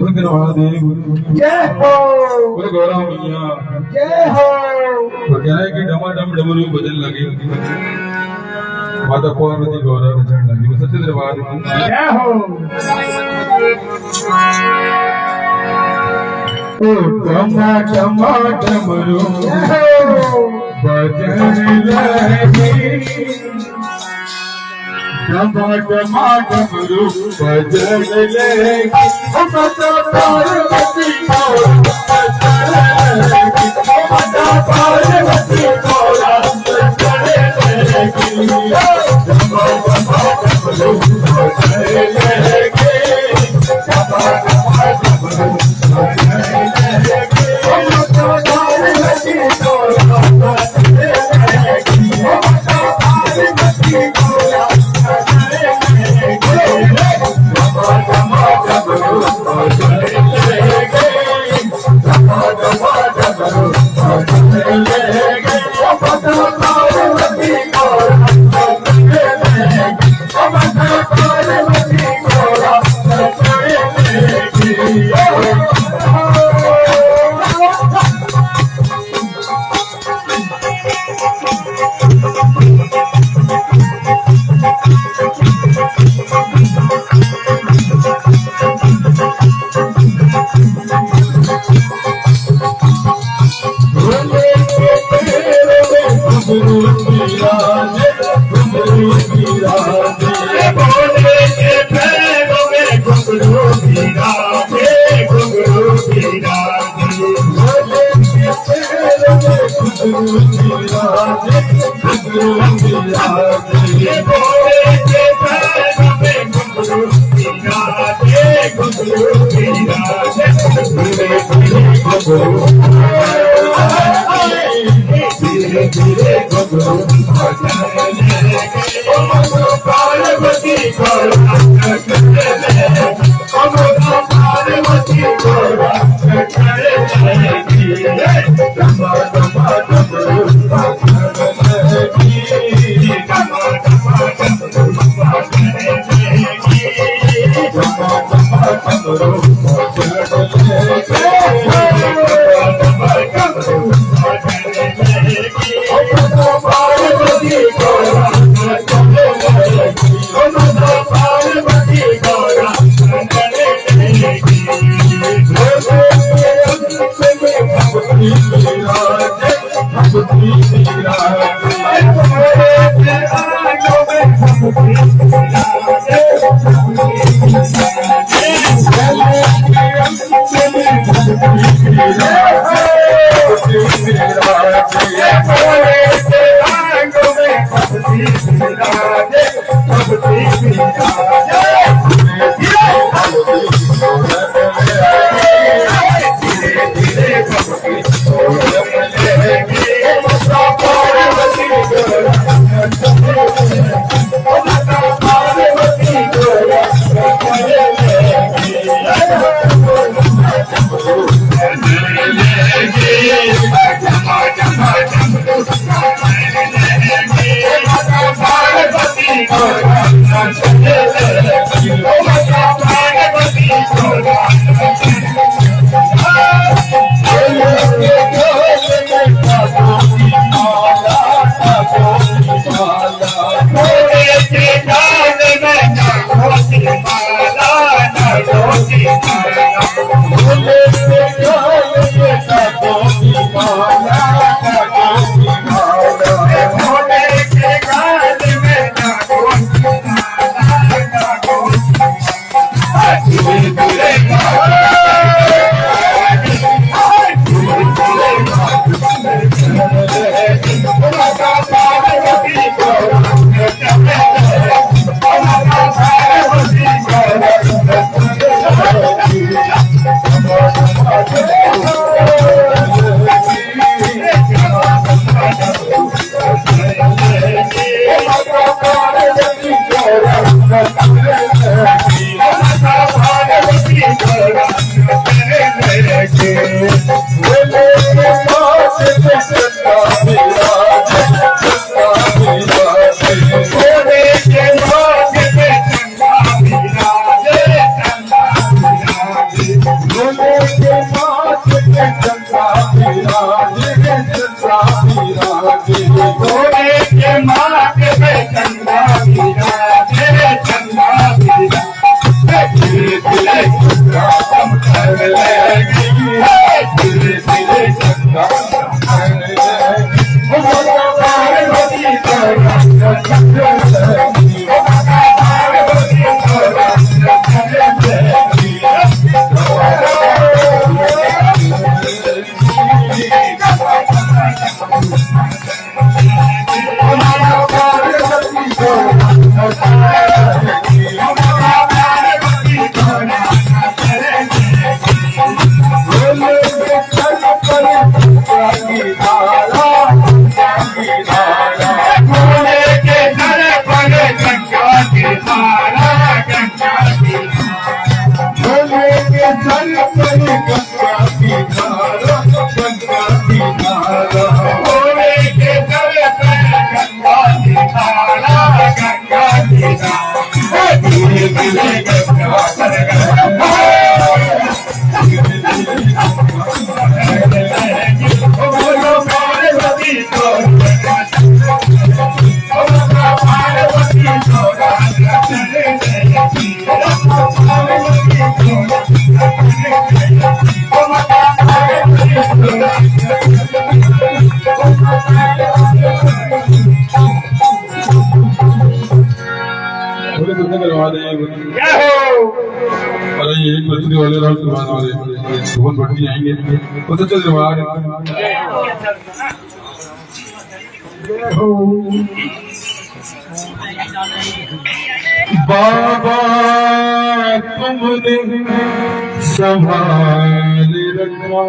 महादेव जय हो बोल गौरव मैया जय हो। तो क्या है कि डमाडम डमरू बजन लगे माता पार्वती गौरव बजन लगी वो सत्य दरबार की जय हो। ओ डमा डमा डमरू बजन लगे डमा डमा डमरू बजन लगे माता पार्वती गौरव बजन लगे माता पार्वती गौरव बजन लगे डमा डमा डमरू बजन लगे डमा डमा डमरू भोले के माथ पे चंदा विराजे, चंदा विराजे, भोले के माथ पे चंदा विराजे, चंदा विराजे। धीरे धीरे चंदा चमकने लगी, धीरे धीरे चंदा चमकने लगी। माता पार्वती को रंग चढ़ने लगी, माता पार्वती को रंग चढ़ने लगी। एक बजने वाले रात के बाद वाले सुमन भट्ट जी आएंगे तो सच्चा दरबार बाबा तुमने संभाल रखा।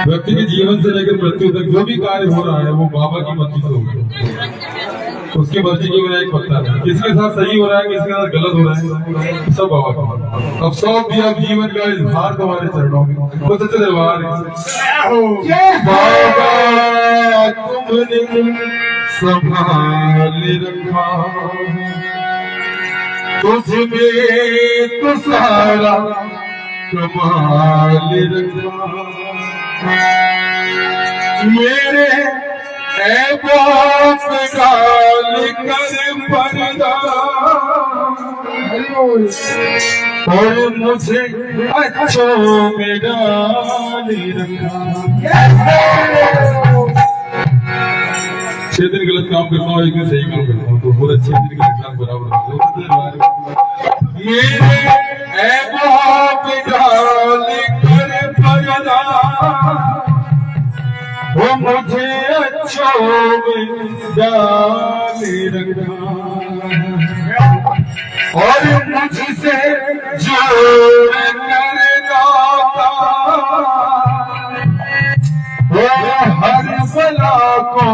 व्यक्ति के जीवन से लेकर मृत्यु तक जो भी कार्य हो रहा है वो बाबा की मर्जी से होगा, उसकी मर्जी के बिना एक पत्ता है। किसके साथ सही हो रहा है किसके साथ गलत हो रहा है सब बाबा का। अब सौंप दिया जीवन का इस भार तुम्हारे चरणों में तो सच्चे दरबार बाबा तुमने संभाल रखा, तुझमें तो सारा कमाल रखा। मेरे ऐबाप डाल कर पर्दा और मुझे अच्छों में डाल रखा। 6 दिन गलत काम करता हूँ, एक दिन सही काम करता हूँ तो पूरा 6 दिन का एग्जाम बराबर होता है। मेरे ऐबाप डाल कर पर्दा वो मुझे अच्छों में डाल रखा और मुझसे जोड़ कर नाता वो हर बला को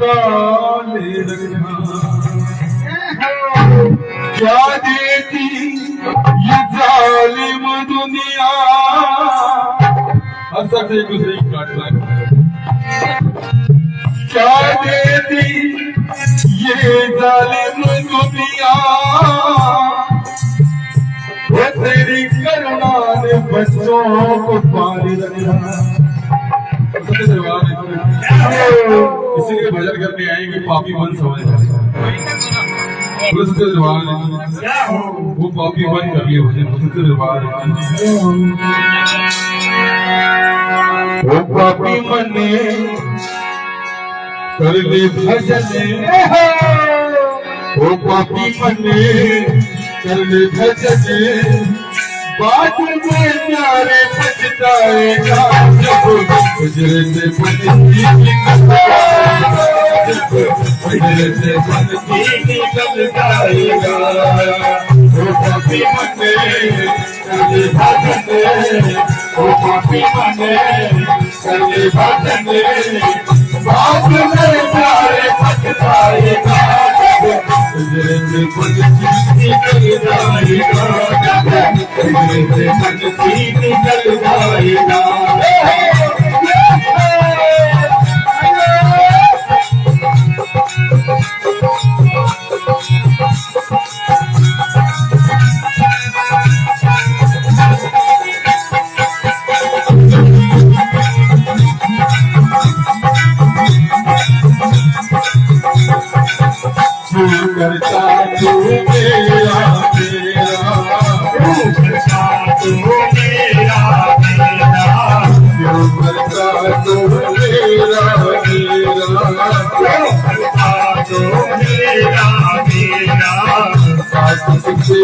टाल रखा। क्या देती ये जालिम दुनिया, हर शख्स एक दूसरे की काट रहा है। क्या देती ये जालिम दुनिया, वो तेरी करुणा ने बच्चों को पाल रखा। सच्चे दरबार इसीलिए भजन करने आएंगे पापी मन समझ रहे सच्चे दरबार वो पापी मन कर लिए भजन सच्चे दरबार वो पापी मने कर ले भजन, वो पापी मने कर ले भजन। बाद में प्यारे पछताएगा जब गुजरे से बनती गुजरे से बनती निकल जाएगा। वो पापी मने कर ले भजन, वो पापी मने कर ले भजन। बाद में प्यारे पछताएगा गुजरे से बनती निकल जाएगा, गुजरे से बनती निकल जाएगा।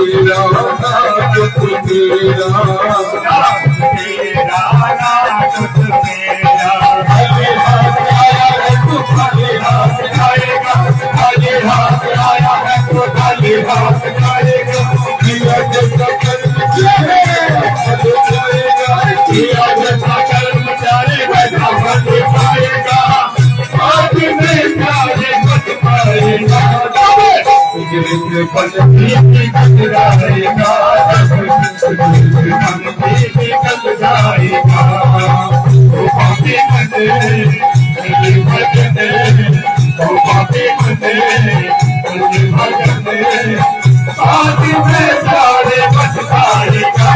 तेरा ना कुछ तेरा खाली हाथ आया है तू खाली हाथ आएगा खाली हाथ आया है तो खाली हाथ आएगा किया जैसा कर्म किया है फल पाएगा किया जैसा कर्म जाएगा फल पाएगा आज में प्यारे मत पाएगा तुझे फल भी जाएगा मन भी निकल जाएगा ओ पापी बने भजने ओ पापी बने भजने आज में प्यारे मत पाएगा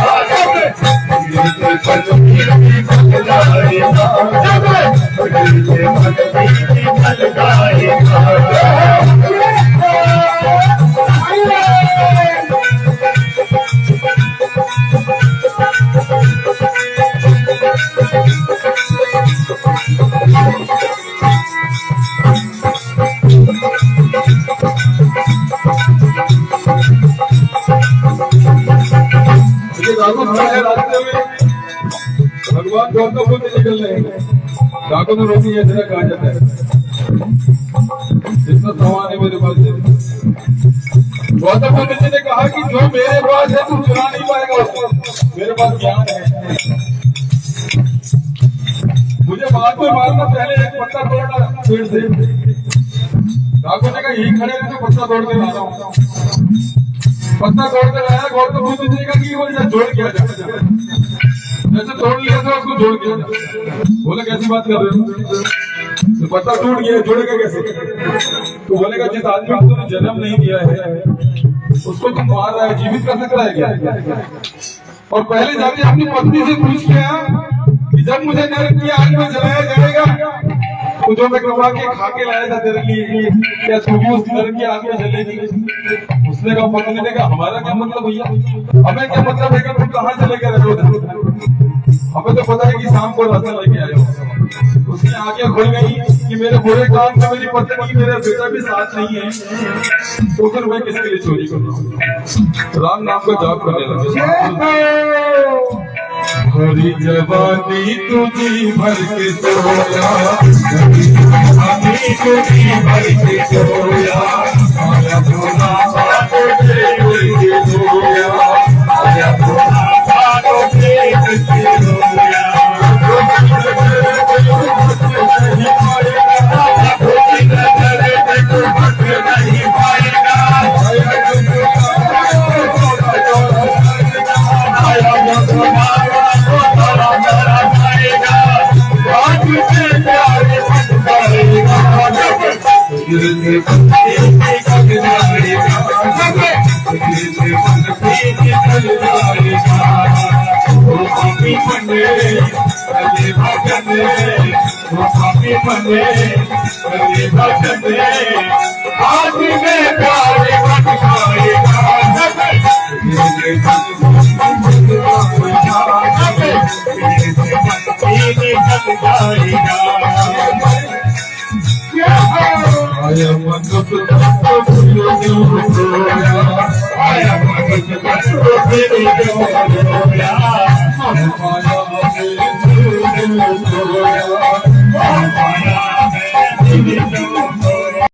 फल भी निकल जाएगा मन भी निकल जाएगा रास्ते में भगवान गौतम बुद्ध निकल रहे हैं डाकू ने रोटी ऐसा कहा जाता है जितना सामान है मेरे पास गौतम बुद्ध जी ने कहा कि जो मेरे पास है तू चुरा नहीं पाएगा उसको मेरे पास ज्ञान है मुझे बाद में मारना पहले एक पत्ता तोड़ना पेड़ से डाकू ने कहा यही खड़े हैं तो पत्ता तोड़ के ला रहा हूँ पत्ता तोड़ के लाया गौतम बुद्ध जी ने कहा कि वो जोड़ किया जाए जैसे तोड़ लिया था उसको जोड़ किया बोले कैसी बात कर रहे हो तो पत्ता टूट गया जोड़ेगा कैसे तो बोलेगा जिस आदमी को तुमने जन्म नहीं दिया है उसको तुम मार रहा है जीवित कर सकता है क्या और पहले जाके अपनी पत्नी से पूछ लिया कि जब मुझे नरक की आग में जलाया जाएगा तो जो मैं कमा के खा के लाया था तेरे लिए क्या तू भी उस नरक की आग में जलेगी उसने कहा पत्नी ने कहा हमारा क्या मतलब भैया हमें क्या मतलब है कि तुम कहाँ से लेकर रहे हो हमें तो पता है कि शाम को रास्ता लेके आए हो उसकी आंखें खुल गई कि मेरे बुरे काम में मेरी पत्नी मेरा बेटा भी साथ नहीं है तो फिर मैं किसके लिए चोरी करूँ राम नाम का जाप करने लगे भरी जवानी तुझी भर के सोया तुझी भर के सोया आया भोला बातों के सोया आया भोला बातों के सोया नहीं पाएगा आज में प्यारे बन आया